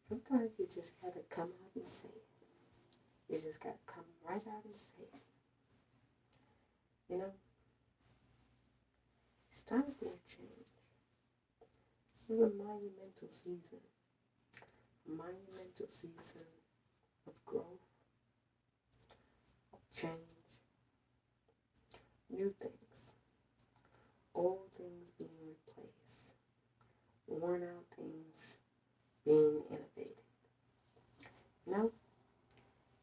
Sometimes you just gotta come out and say it. You just gotta come right out and say it. You know, it's time for a change. This is a monumental season. A monumental season of growth, of change, new things, old things being replaced, worn out things being innovated. You know,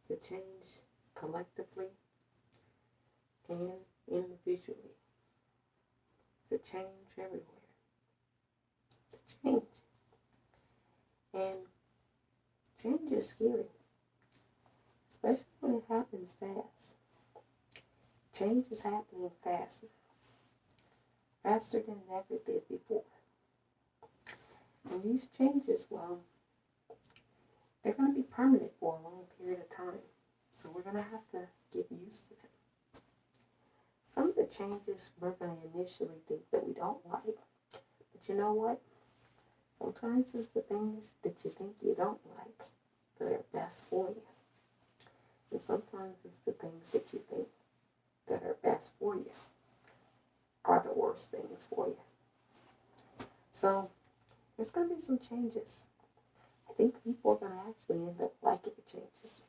it's a change collectively and individually. It's a change everywhere. It's a change. And change is scary, especially when it happens fast. Change is happening fast now, faster than it ever did before. And these changes, well, they're going to be permanent for a long period of time. So we're going to have to get used to them. Some of the changes we're going to initially think that we don't like. But you know what? Sometimes it's the things that you think you don't like that are best for you. And sometimes it's the things that you think that are best for you are the worst things for you. So there's going to be some changes. I think people are going to actually end up liking the changes.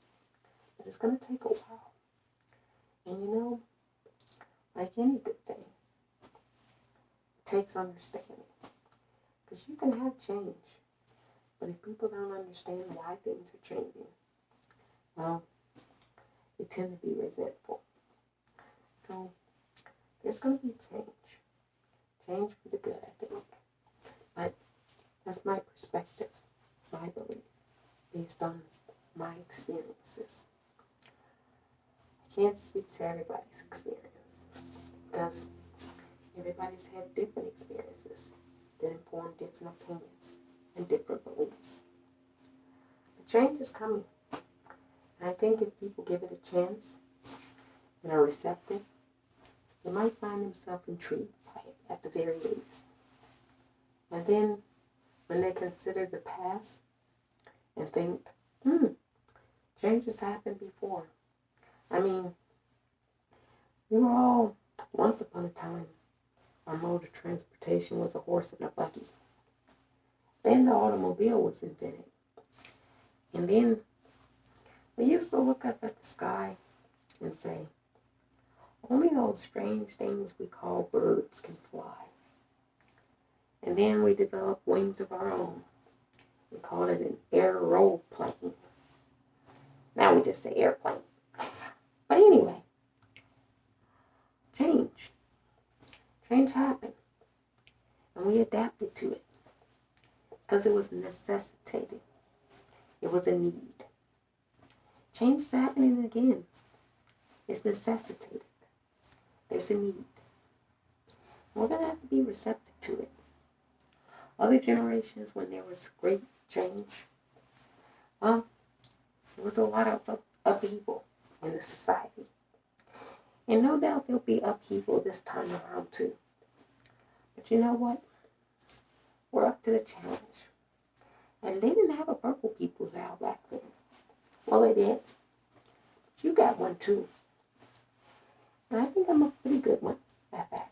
But it's going to take a while. And you know, like any good thing, it takes understanding. Because you can have change. But if people don't understand why things are changing, well, they tend to be resentful. So there's going to be change. Change for the good, I think. But that's my perspective, my belief, based on my experiences. I can't speak to everybody's experience because everybody's had different experiences that inform different opinions and different beliefs. But change is coming. And I think if people give it a chance and are receptive, they might find themselves intrigued by it at the very least. And then when they consider the past and think, change has happened before. I mean, we were all, once upon a time, our mode of transportation was a horse and a buggy. Then the automobile was invented. And then we used to look up at the sky and say, only those strange things we call birds can fly. And then we developed wings of our own. We called it an aeroplane. Now we just say airplane. But anyway, change. Change happened. And we adapted to it. Because it was necessitated. It was a need. Change is happening again. It's necessitated. There's a need. We're going to have to be receptive to it. Other generations, when there was great change, well, there was a lot of upheaval in the society. And no doubt there'll be upheaval this time around too. But you know what? We're up to the challenge. And they didn't have a Purple People's Hour back then. Well, they did. But you got one too. And I think I'm a pretty good one at that.